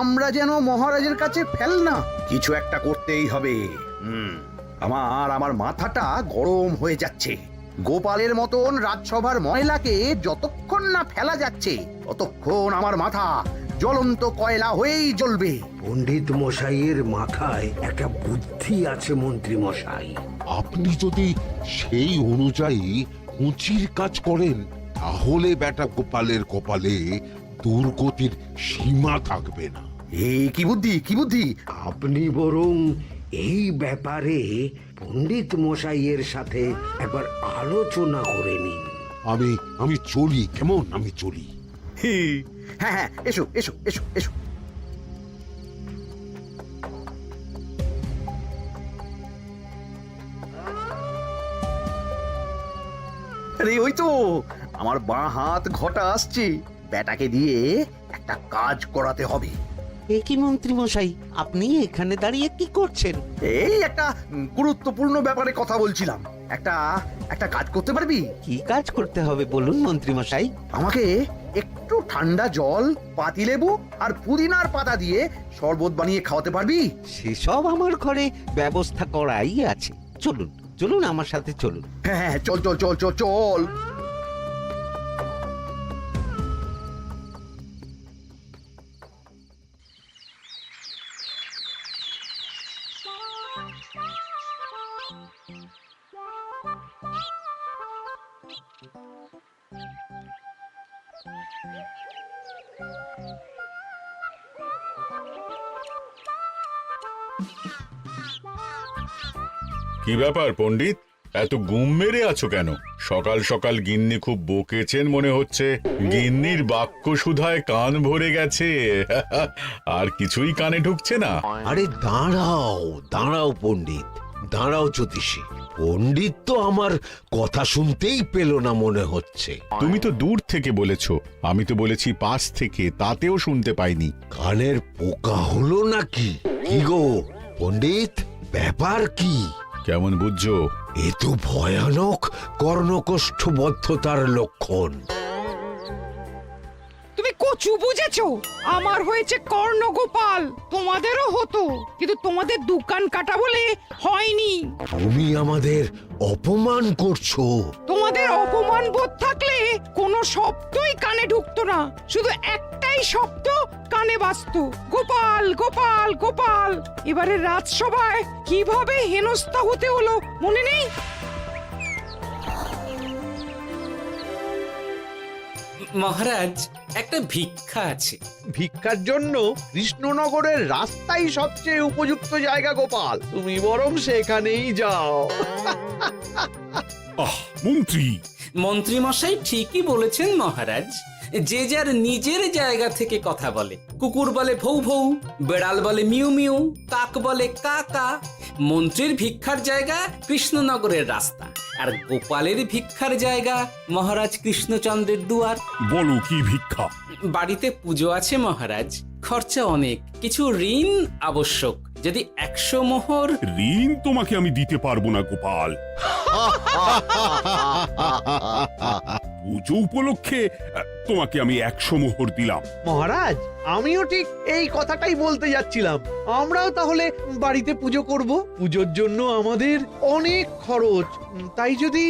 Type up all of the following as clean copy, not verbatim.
আমরা যেন মহারাজের কাছে ফেল না, কিছু একটা করতেই হবে। আমার মাথাটা গরম হয়ে যাচ্ছে। গোপালের মতন রাজসভার ময়লাকে যতক্ষণ না ফেলা যাচ্ছে ততক্ষণ আমার মাথা জ্বলন্ত কয়লা হয়েই জ্বলবে। পণ্ডিত মশাইয়ের মাথায় একটা বুদ্ধি আছে মন্ত্রী মশাই। আপনি যদি সেই অনুযায়ী উঁচির কাজ করেন তাহলে বেটা গোপালের কপালে দুর্গতির সীমা থাকবে না। এই কি বুদ্ধি, কি বুদ্ধি? আপনি বরং এই ব্যাপারে পণ্ডিত মশাইয়ের সাথে একবার আলোচনা করে নিন। আমি চলি, কেমন? আমি চলি। হ্যাঁ হ্যাঁ, এসো এসো এসো এসো। আরে ওই তো আমার বাঁ হাত ঘটা আসছে, বেটাকে দিয়ে একটা কাজ করাতে হবে। এ কি মন্ত্রী মশাই, আপনি এখানে দাঁড়িয়ে কি করছেন? এই একটা গুরুত্বপূর্ণ ব্যাপারে কথা বলছিলাম। একটা কাজ করতে পারবি? কি কাজ করতে হবে বলুন মন্ত্রী মশাই। আমাকে একটু ঠান্ডা জল, পাতিলেবু আর পুদিনার পাতা দিয়ে শরবত বানিয়ে খাওয়াতে পারবি? সেসব আমার ঘরে ব্যবস্থা করাই আছে। চলুন চলুন, আমার সাথে চলুন। হ্যাঁ হ্যাঁ, চল চল চল চল চল। কি ব্যাপার পণ্ডিত, এত গুম মেরে আছো কেন? সকাল সকাল গিন্নি খুব বকেছেন মনে হচ্ছে। গিন্নির বাক্য সুধায় কান ভরে গেছে, আর কিছুই কানে ঢুকছে না। আরে দাঁড়াও দাঁড়াও পণ্ডিত, দাঁড়াও জ্যোতিষী। পণ্ডিত তো আমার কথা শুনতেই পেল না মনে হচ্ছে। তুমি তো দূর থেকে বলেছো, আমি তো বলেছি পাশ থেকে, তাতেও শুনতে পাইনি। কানের পোকা হলো নাকি? কি গো পণ্ডিত, ব্যাপার কি? কেমন বুঝছো? এ তো ভয়ানক কর্ণকোষ্ঠবদ্ধতার লক্ষণ। তুমি কচু বুঝেছো? আমার হয়েছে কর্ণগোপাল, তোমাদেরও হতো, কিন্তু তোমাদের দোকান কাটা বলে হয়নি। তুমি আমাদের অপমান করছো। তোমাদের অপমান বোধ থাকলে কোনো শব্দই কানে ঢুকতো না, শুধু একটাই শব্দ কানে বাজতো, গোপাল গোপাল গোপাল। এবারে রাজসভায় কিভাবে হেনস্থা হতে হলো মনে নেই? মহারাজ, একটা ভিক্ষা আছে। ভিক্ষার জন্য কৃষ্ণনগরের রাস্তাই সবচেয়ে উপযুক্ত জায়গা গোপাল, তুমি বরং সেখানেই যাও। মন্ত্রী, মন্ত্রী মশাই ঠিকই বলেছেন মহারাজ। যে যার নিজের জায়গা থেকে কথা বলে। কুকুর বলে ভৌ ভৌ, বেড়াল বলে মিউ মিউ, কাক বলে কা কা। মন্ত্রীর ভিক্ষার জায়গা কৃষ্ণনগরের রাস্তা, আর গোপালের ভিক্ষার জায়গা মহারাজ কৃষ্ণচন্দ্রের দুয়ার। বলো কি ভিক্ষা? বাড়িতে পুজো আছে মহারাজ, খরচা অনেক, কিছু ঋণ আবশ্যক। যদি 100 মোহর। ঋণ তোমাকে আমি দিতে পারবো না গোপাল। পুজো উপলক্ষে তোমাকে আমি 100 মোহর দিলাম। মহারাজ, আমিও ঠিক এই কথাটাই বলতে যাচ্ছিলাম। আমরাও তাহলে বাড়িতে পুজো করব। পুজোর জন্য আমাদের অনেক খরচ, তাই যদি...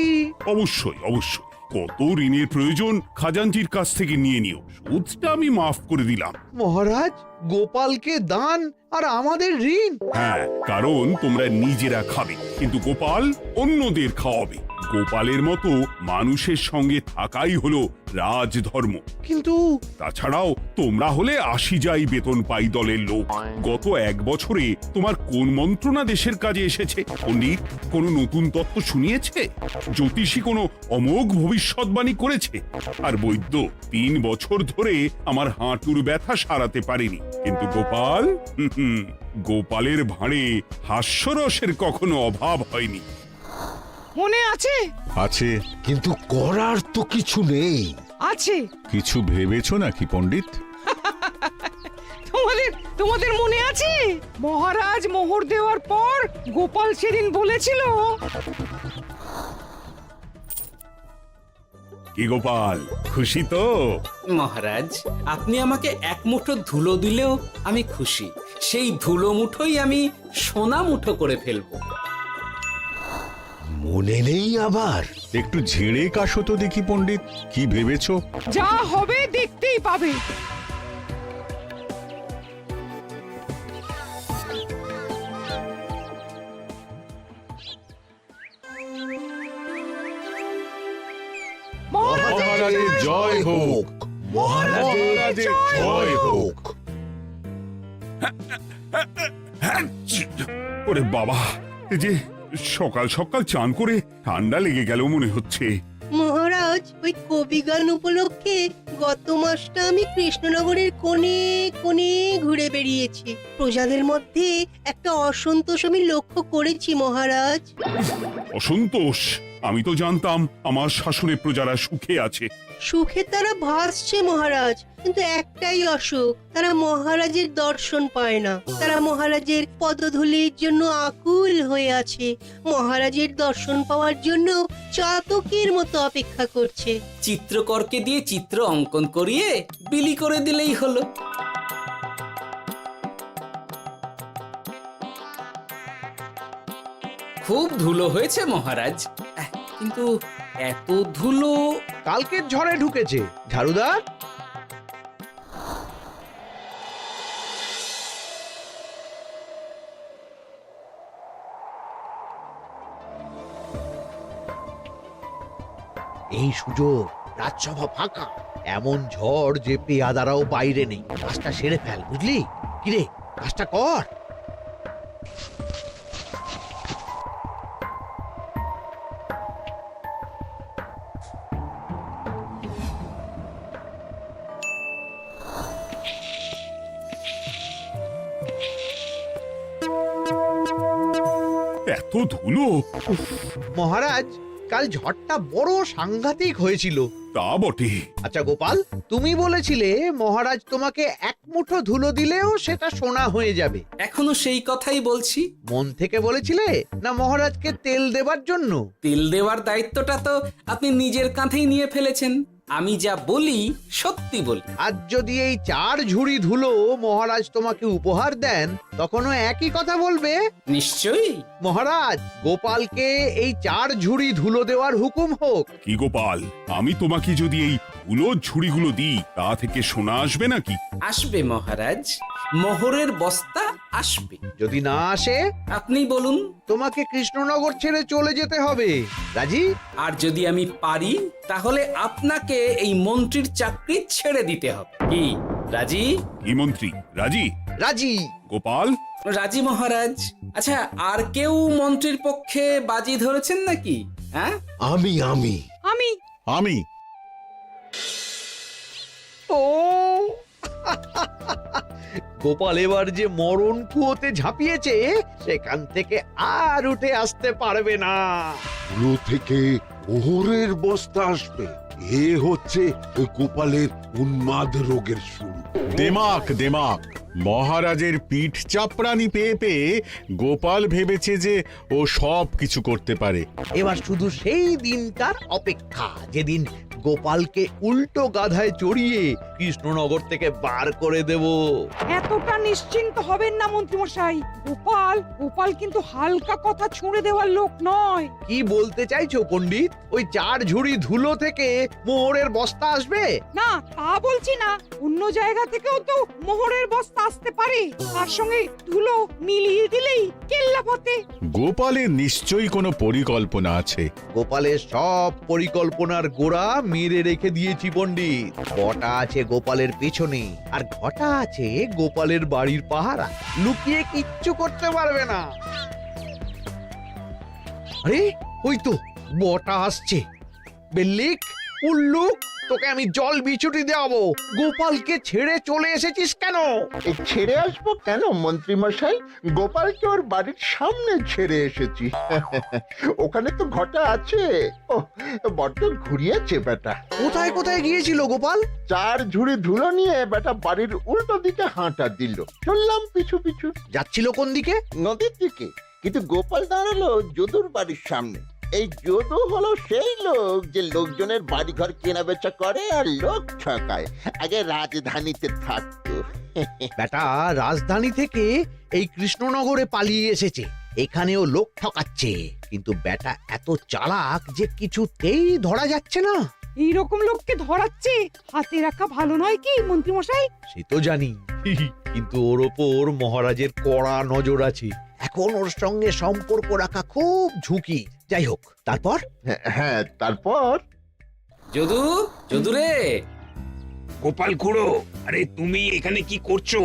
অবশ্যই অবশ্যই, কত ঋণের প্রয়োজন খাজাঞ্চির কাছ থেকে নিয়ে নিও, সুদটা আমি মাফ করে দিলাম। মহারাজ, গোপালকে দান আর আমাদের ঋণ? হ্যাঁ, কারণ তোমরা নিজেরা খাবে, কিন্তু গোপাল অন্যদের খাওয়াবে। গোপালের মতো মানুষের সঙ্গে থাকাই হলো রাজধর্ম। কিন্তু তাছাড়াও তোমরা হলে 80 যাই বেতন পাই দলের লোক। গত 1 বছরে তোমার কোন মন্ত্রণা দেশের কাজে এসেছে? পণ্ডিত কোনো নতুন তত্ত্ব শুনিয়েছে? জ্যোতিষী কোনো অমোঘ ভবিষ্যৎবাণী করেছে? আর বৈদ্য 3 বছর ধরে আমার হাঁটুর ব্যথা সারাতে পারেনি। কিন্তু গোপাল, গোপালের ভাঁড়ে হাস্যরসের কখনো অভাব হয়নি। মনে আছে? আছে। কিন্তু করার তো কিছু নেই। আছে। কিছু ভেবেছো নাকি পণ্ডিত? তোমাদের মনে আছে মহারাজ মোহর দেওয়ার পর গোপাল সেদিন বলেছিল, কি গোপাল, খুশি তো? মহারাজ, আপনি আমাকে এক মুঠো ধুলো দিলেও আমি খুশি। সেই ধুলো মুঠোই আমি সোনা মুঠো করে ফেলবো। মনে নেই আবার? একটু ঝেড়ে কাশো তো দেখি পণ্ডিত, কি ভেবেছো? যা হবে দেখতেই পাবে। মহারাজের জয় হোক, মহারাজের জয় হোক। ওরে বাবা, এই যে সকাল সকাল চান করে ঠান্ডা লেগে গেল মনে হচ্ছে। মহারাজ, ওই কবি গান উপলক্ষে গত মাসটা আমি কৃষ্ণনগরের কোণে কোণে ঘুরে বেরিয়েছি। প্রজাদের মধ্যে একটা অসন্তোষ আমি লক্ষ্য করেছি মহারাজ। অসন্তোষ? আমি তো জানতাম আমার শাসনে প্রজারা সুখে আছে। সুখে তারা ভাসছে মহারাজ, কিন্তু একটাই অসুখ, তারা মহারাজের দর্শন পায় না। তারা মহারাজের পদধূলির জন্য আকুল হয়ে আছে, মহারাজের দর্শন পাওয়ার জন্য চাতকের মতো অপেক্ষা করছে। চিত্রকরকে দিয়ে চিত্র অঙ্কন করিয়ে বিলি করে দিলেই হলো। খুব ধুলো হয়েছে মহারাজ, কিন্তু এত ধুলো। কালকের ঝড়ে ঢুকেছে। ঝাড়ুদার, এই সুযোগ, রাজসভা ফাঁকা, এমন ঝড় যে পেয়াদারাও বাইরে নেই। কাজটা সেরে ফেল, বুঝলি? কিরে, কাজটা কর। এত ধুলো! উফ, মহারাজ, কাল ঝড়টা বড় সাংঘাতিক হয়েছিল। তা বটে। আচ্ছা গোপাল, তুমি বলেছিলে মহারাজ তোমাকে এক মুঠো ধুলো দিলেও সেটা সোনা হয়ে যাবে। এখনো সেই কথাই বলছি। মন থেকে বলেছিলে না মহারাজকে তেল দেবার জন্য? তেল দেওয়ার দায়িত্বটা তো আপনি নিজের কাঁধেই নিয়ে ফেলেছেন। আমি যা বলি সত্যি বলি। আজ যদি এই 4 ঝুড়ি ধুলো মহারাজ তোমাকে উপহার দেন, তখনও একই কথা বলবে? নিশ্চয়ই। মহারাজ, গোপালকে এই 4 ঝুড়ি ধুলো দেওয়ার হুকুম হোক। কি গোপাল, আমি তোমাকে যদি এই ধুলোর ঝুড়িগুলো দিই, তা থেকে সোনা আসবে নাকি? আসবে মহারাজ, মোহরের বস্তা আসবে। যদি না আসে, আপনি বলুন। তোমাকে কৃষ্ণনগর ছেড়ে চলে যেতে হবে। রাজি? আর যদি আমি পারি, তাহলে আপনাকে এই মন্ত্রীর চাকরি ছেড়ে দিতে হবে। কি রাজি? কি মন্ত্রী, রাজি? রাজি। গোপাল? রাজি মহারাজ। আচ্ছা, আর কেউ মন্ত্রীর পক্ষে বাজি ধরেছেন নাকি? হ্যাঁ, আমি আমি আমি ও গোপাল এবার যে মরণ কুয়োতে ঝাঁপিয়েছে, সেখান থেকে আর উঠে আসতে পারবে না। ধুলো থেকে মোহরের বস্তা আসবে, এ হচ্ছে গোপালের উন্মাদ রোগের শুরু। দেমাক দেমাক, মহারাজের পিঠ চাপড়ানি পেয়ে পেয়ে গোপাল ভেবেছে যে ও সব কিছু করতে পারে। এবার শুধু সেই দিনটার অপেক্ষা, যেদিন গোপালকে উল্টো গাধায় চড়িয়ে কৃষ্ণনগর থেকে বার করে দেব। এতটা নিশ্চিন্ত হবেন না মন্ত্রীমশাই। গোপাল কিন্তু হালকা কথা ছুঁড়ে দেওয়ার লোক নয়। কি বলতে চাইছো পণ্ডিত? ওই 4 ঝুড়ি ধুলো থেকে মোহরের বস্তা আসবে? না, তা বলছি না। অন্য জায়গা থেকেও তো মোহরের বস্তা আসতে পারে। তার সঙ্গে ধুলো মিলিয়ে দিলেই কেল্লাফতে। গোপালের নিশ্চয়ই কোনো পরিকল্পনা আছে। গোপালের সব পরিকল্পনার গোড়া মেরে রেখে দিয়েছি পণ্ডিত। ঘটা আছে গোপালের পেছনে, আর ঘটা আছে গোপালের বাড়ির পাহারা। লুকিয়ে কিচ্ছু করতে পারবে না। আরে ওই তো বটা আসছে। বেল্লিক, উল্লুক, তোকে আমি জল বিছুটি দেওয়াবো। গোপালকে ছেড়ে চলে এসেছিস কেন? ছেড়ে আসবো কেন মন্ত্রী মশাই? গোপালকে ওর বাড়ির সামনে ছেড়ে এসেছি। ওখানে তো ঘটা আছে। ও বড্ড ঘুরিয়েছে বেটা। কোথায় কোথায় গিয়েছিল গোপাল? 4 ঝুড়ি ধুলো নিয়ে বেটা বাড়ির উল্টো দিকে হাঁটা দিল। চললাম পিছু পিছু। যাচ্ছিল কোন দিকে? নদীর দিকে, কিন্তু গোপাল দাঁড়ালো যদুর বাড়ির সামনে। এই যদু হলো সেই লোক যে লোকজনের বাড়িঘর কেনা বেচা করে আর লোক ঠকায়। আগে রাজধানীতে থাকতো। বেটা রাজধানী থেকে এই কৃষ্ণনগরে পালিয়ে এসেছে, এখানেও লোক ঠকাচ্ছে, কিন্তু বেটা এত চালাক যে কিছুতেই ধরা যাচ্ছে না। এইরকম লোককে ধরাচ্ছে হাতে রাখা ভালো নয় কি মন্ত্রী মশাই? সে তো জানি, কিন্তু ওর ওপর মহারাজের কড়া নজর আছে। এখন ওর সঙ্গে সম্পর্ক রাখা খুব ঝুঁকি। যাই হোক, তারপর হ্যাঁ, তারপর যদু, যদু রে, গোপাল খুড়ো, আরে তুমি এখানে কি করছো?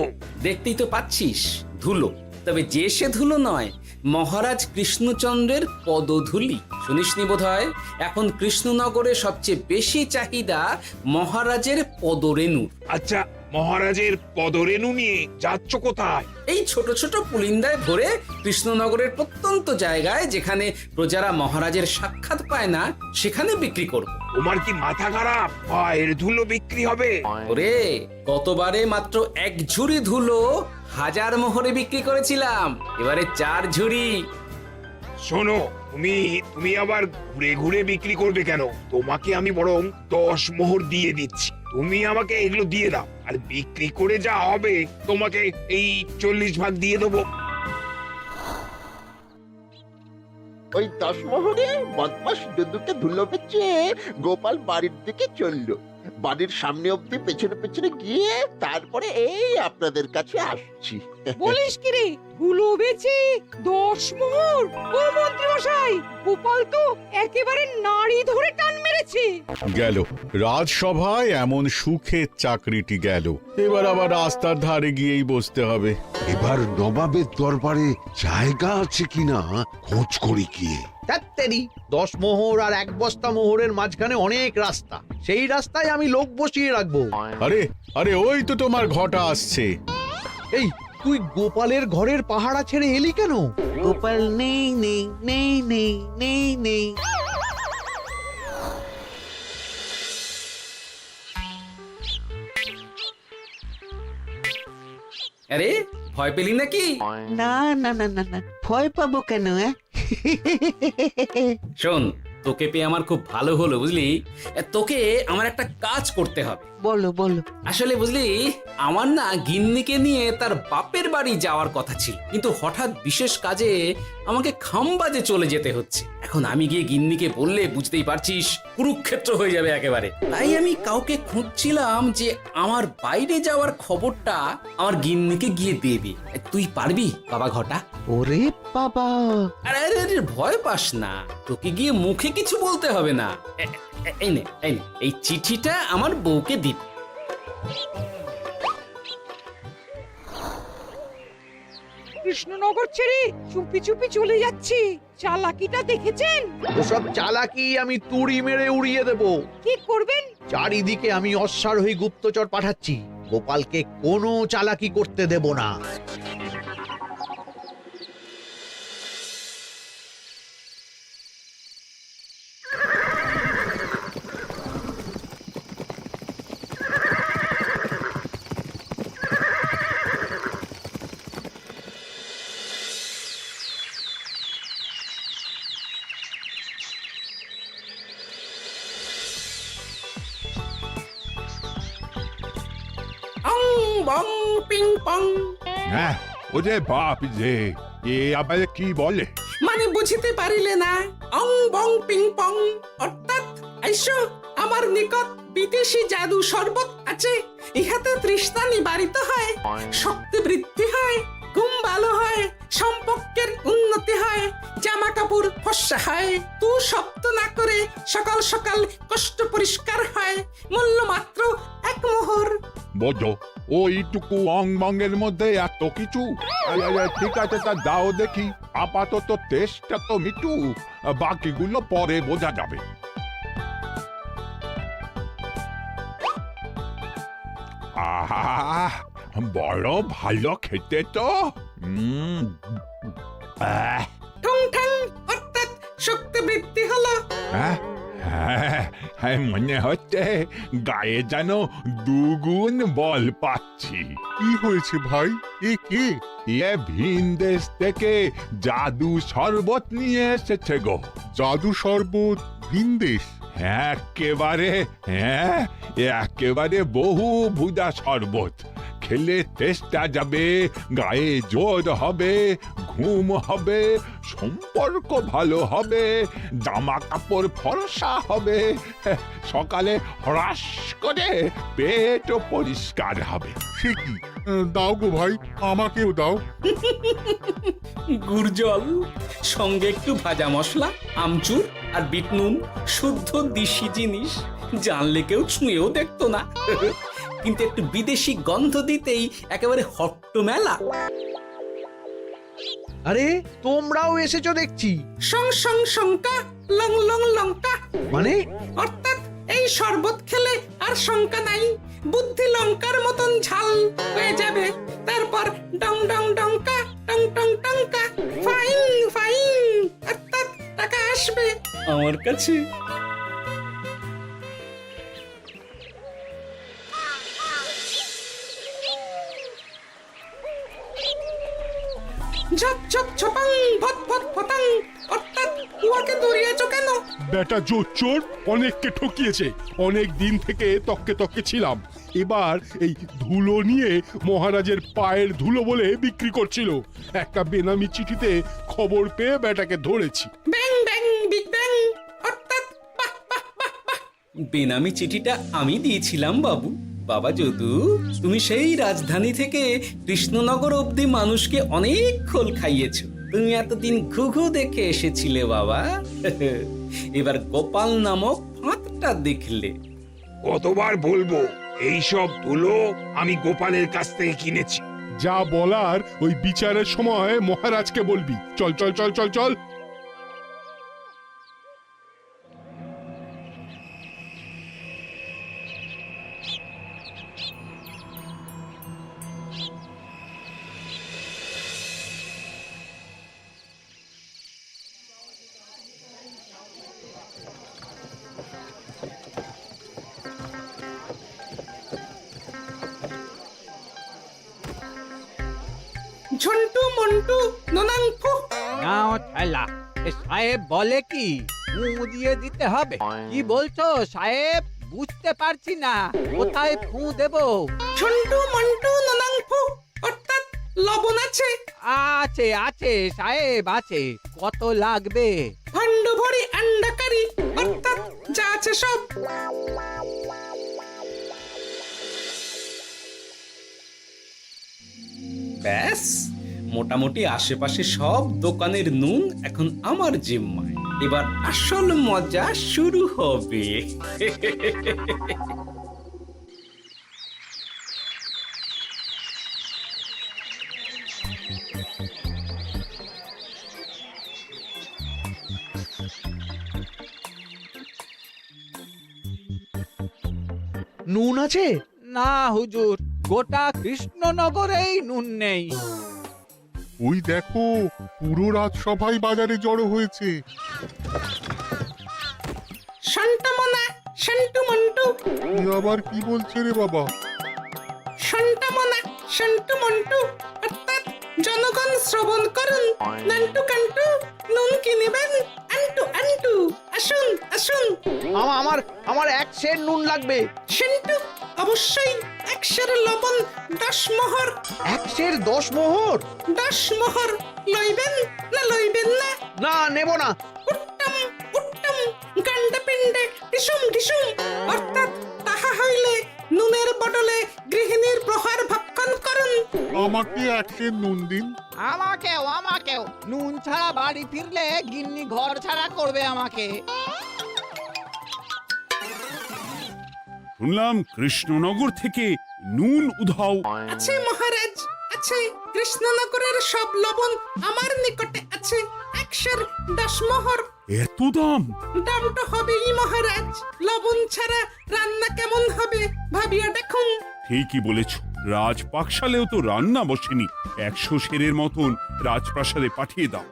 দেখতেই তো পাচ্ছিস ধুলো, তবে যে সে ধুলো নয়, মহারাজ কৃষ্ণচন্দ্রের পদধূলি। শুনিসনি বোধহয় এখন কৃষ্ণনগরে সবচেয়ে বেশি চাহিদা মহারাজের পদরেণু। আচ্ছা, মহারাজের পদরেণু নিয়ে যাচ্ছ কোথায়? এই ছোট ছোট পুলিন্দায় ভরে কৃষ্ণনগরের প্রত্যন্ত জায়গায় যেখানে প্রজারা মহারাজের সাক্ষাৎ পায় না সেখানে বিক্রি করব। তোমার কি মাথা খারাপ? পায়ের ধুলো বিক্রি হবে? ওরে, গতবারে মাত্র 1 ঝুড়ি ধুলো 1000 মোহরে বিক্রি করেছিলাম, এবারে 4 ঝুড়ি। শোনো, তুমি আবার ঘুরে ঘুরে বিক্রি করবে কেন? তোমাকে আমি বরং 10 মোহর দিয়ে দিচ্ছি, তুমি আমাকে এগুলো দিয়ে দাও, আর বিক্রি করে যা হবে তোমাকে এই 40 ভাগ দিয়ে দেবো। ওই 10 মোহরে বদমাস যদুকে ধুলো বেচে গোপাল বাড়ির দিকে চললো। বাড়ির সামনে অব্দি পেছনে পেছনে গিয়ে তারপরে এই আপনাদের কাছে আসছি। বলিস কি রে, ধুলো বেচে 10 মোহর? ও মন্ত্রী মশাই, গোপাল তো একেবারে নাড়ি ধরে টান মেরেছে। গেল রাজসভায় এমন সুখের চাকরিটি গেল, এবার আবার রাস্তার ধারে গিয়েই বসতে হবে। এবার নবাবের দরবারে জায়গা আছে কিনা খোঁজ করি গিয়ে। তাত্তেরি 10 মোহর আর 1 বস্তা মোহরের মাঝখানে অনেক রাস্তা, সেই রাস্তায় আমি লোক বসিয়ে রাখবো। আরে আরে, ওই তো তোমার ঘটা আসছে। এই, তুই গোপালের ঘরের পাহারা ছেড়ে এলি কেন? গোপাল নেই নেই নেই নেই নেই নেই। আরে, ভয় পেলি নাকি? না না না না না, ভয় পাবো কেন? শোন, তোকে পেয়ে আমার খুব ভালো হলো বুঝলি। তোকে আমার একটা কাজ করতে হবে। বলো বলো। আসলে বুঝলি, আমার না গিন্নিকে নিয়ে তার বাপের বাড়ি যাওয়ার কথা ছিল, কিন্তু হঠাৎ বিশেষ কাজে আমাকে খামবাজে চলে যেতে হচ্ছে। এখন আমি গিয়ে গিন্নিকে বললে বুঝতেই পারছিস কুরুক্ষেত্র হয়ে যাবে একেবারে। তাই আমি কাউকে খুঁজছিলাম যে আমার বাইরে যাওয়ার খবরটা আমার গিন্নিকে গিয়ে দেবে। তুই পারবি বাবা ঘটা? ওরে বাবা, আরে আরে আরে, ভয় পাস না, তোকে গিয়ে মুখে কিছু বলতে হবে না। এই নে, এই চিঠিটা আমার বউকে দিবি। কৃষ্ণনগর ছেড়ে চুপি চুপি চলে যাচ্ছি, চালাকিটা দেখেছেন? ওসব চালাকি আমি তুড়ি মেরে উড়িয়ে দেব। কি করবেন? চারিদিকে আমি অশ্বারোহী গুপ্তচর পাঠাচ্ছি, গোপালকে কোনো চালাকি করতে দেব না। অং বং পিং পং। হ্যাঁ, ওরে বাপ রে, এ আবার কি বলে? মানে বুঝিতে পারিলে না? অং বং পিং পং অর্থাৎ আইসো আমার নিকট বিদেশি জাদু শরবত আছে, ইহাতে তৃষ্ণা নিবারিত হয়, শক্তি বৃদ্ধি হয়, ঘুম ভালো হয়, সম্পর্কের উন্নতি হয়, জামা কাপড় ফর্সা হয়, তু শব্দ না করে সকাল সকাল কষ্ট পরিষ্কার হয়, মূল্য মাত্র 1 মোহর। বলো, ওইটুকু অং বঙ্গের মধ্যে এত কিছু? ঠিক আছে, তা দাও দেখি, আপাতত টেস্টটা তো মিটু, বাকিগুলো পরে বোঝা যাবে। আহা, বড় ভালো খেতে তো। ঠং ঠং অর্থাৎ শক্তি বৃদ্ধি হলো। হ্যাঁ হ্যাঁ, মনে হচ্ছে গায়ে যেন 2 গুণ বল পাচ্ছি। কি হয়েছে ভাই? এ কে? এ ভিন দেশ থেকে জাদু শরবত নিয়ে এসেছে গো। জাদু শরবত ভিনদেশ? একেবারে বহু ভুজা শরবত। খেলে তেষ্টা যাবে, গায়ে জোর হবে, ঘুম হবে, সম্পর্ক ভালো হবে, জামা কাপড় ফর্সা হবে, সকালে হ্রাস করে পেটও পরিষ্কার হবে। সে কি? দাও গো ভাই, আমাকেও দাও। গুড় জল, সঙ্গে একটু ভাজা মশলা, আমচুর আর বিট নুন, শুদ্ধ দেশি জিনিস। জানলে কেউ ছুঁয়েও দেখতো না। কিন্তু একটু বিদেশি গন্ধ দিতেই একেবারে হট্ট মেলা। আরে তোমরাও এসেছো দেখছি। সং সং শঙ্কা, লং লং লঙ্কা। মানে অর্থাৎ এই শরবত খেলে আর শঙ্কা নাই, বুদ্ধি লঙ্কার মতন ঝাল হয়ে যাবে। তারপর ডং ডং ডঙ্কা, টং টং টঙ্কা, ফাইন ফাইন, অর্থাৎ টাকা আসবে আমার কাছে। ঝপ ঝপ ছপাং, ভট ভট ফটাং, অর্থাৎ উহাকে দৌড়িয়েছো কেন? বেটা জোচ্চোর অনেককে ঠকিয়েছে। অনেক দিন থেকে তককে তককে ছিলাম। এবার এই ধুলো নিয়ে মহারাজের পায়ের ধুলো বলে বিক্রি করছিল। একটা বেনামি চিঠিতে খবর পেয়ে বেটাকে ধরেছি। ব্যাং ব্যাং বিগ ব্যাং, অর্থাৎ বাহ বাহ বাহ বাহ। বেনামি চিঠিটা আমি দিয়েছিলাম বাবু। বাবা যদু, তুমি সেই রাজধানী থেকে কৃষ্ণনগর অবধি মানুষকে অনেক খোল খাইয়েছো। তুমি এতদিন ঘুঘু দেখে এসেছিলে বাবা। এবার গোপাল নামক ফাঁদটা দেখলে। কতবার বলবো এইসব ধুলো আমি গোপালের কাছ থেকে কিনেছি। যা বলার ওই বিচারের সময় মহারাজকে বলবি। চল চল চল চল চল। ঝন্টু মন্টু ননাঙ্কু। নাও ঠেলা। সাহেব বলে কি ফু দিয়ে দিতে হবে? কি বলছো সাহেব? বুঝতে পারছি না, কোথায় ফু দেব? ঝন্টু মন্টু ননাঙ্কু, অর্থাৎ লবণ আছে? আছে আছে সাহেব আছে। কত লাগবে? ভান্ড ভরি আন্ডাকারি, অর্থাৎ যা আছে সব। ব্যাস, মোটামুটি আশেপাশে সব দোকানের নুন এখন আমার জিম্মায়। এবার আসল মজা শুরু হবে। নুন আছে? না হুজুর, গোটা কৃষ্ণনগরেই নুন নেই। ওই দেখো, পুরো রাজসভাই বাজারে জড়ো হয়েছে। শান্তামনা, শান্টু মন্টু। এ আবার কি বলছে রে বাবা? শান্তামনা, শান্টু মন্টু, অর্থাৎ জনগণ শ্রবণ করুন। নান্টু কান্টু, নুন কি নেবেন? আন্টু আন্টু, আসুন আসুন। আমার আমার এক সের নুন লাগবে। শান্টু, অবশ্যই 100 লবণ 10 মোহর। এক সের 10 মোহর? 10 মোহর লইবেন না লইবেন না? না, নেব না। উত্তম উত্তম, গান্ডা পিণ্ডে ঢিসুম ঢিসুম, অর্থাৎ তাহা হইলে নুনের বদলে গৃহিণীর প্রহার ভক্ষণ করুন। আমাকে এক সের নুন দিন। আমাকেও আমাকেও। নুন ছাড়া বাড়ি ফিরলে গিন্নি ঘর ছাড়া করবে আমাকে। শুনলাম কৃষ্ণনগর থেকে নুন উধাও। আছে মহারাজ, আছে। কৃষ্ণনগরের সব লবণ আমার নিকটে আছে। 110 মোহর। এত দাম? দাম তো হবেই মহারাজ। লবণ ছাড়া রান্না কেমন হবে ভাবিয়া দেখুন। ঠিকই বলেছ, রাজপাকশালেও তো রান্না বসেনি। 100 সেরের মতন রাজপ্রাসাদে পাঠিয়ে দাও।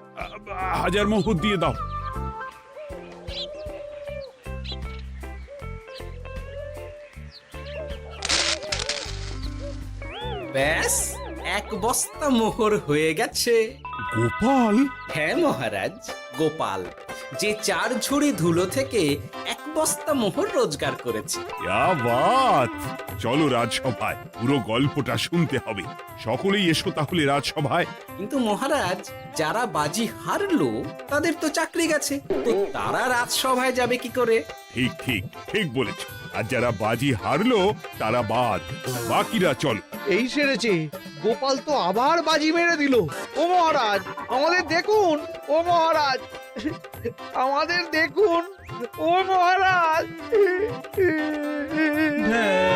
1000 মোহর দিয়ে দাও। ব্যাস, এক বস্তা মোহর হয়ে গেছে। গোপাল? হ্যাঁ মহারাজ, গোপাল, যে 4 ঝুড়ি ধুলো থেকে এক বস্তা মোহর রোজগার করেছে। ইয়া বাত! চলো রাজসভায়, পুরো গল্পটা শুনতে হবে। সকলেই এসো তাহলে রাজসভায়। কিন্তু মহারাজ, যারা বাজি হারলো তাদের তো চাকরি গেছে, তো তারা রাজসভায় যাবে কি করে? ঠিক ঠিক ঠিক বলেছ। আর যারা বাজি হারলো তারা বাদ, বাকিরা চলো। এই সেরেছে, গোপাল তো আবার বাজি মেরে দিল। ও মহারাজ, আমাদের দেখুন। ও মহারাজ, আমাদের দেখুন। ও মহারাজ। হ্যাঁ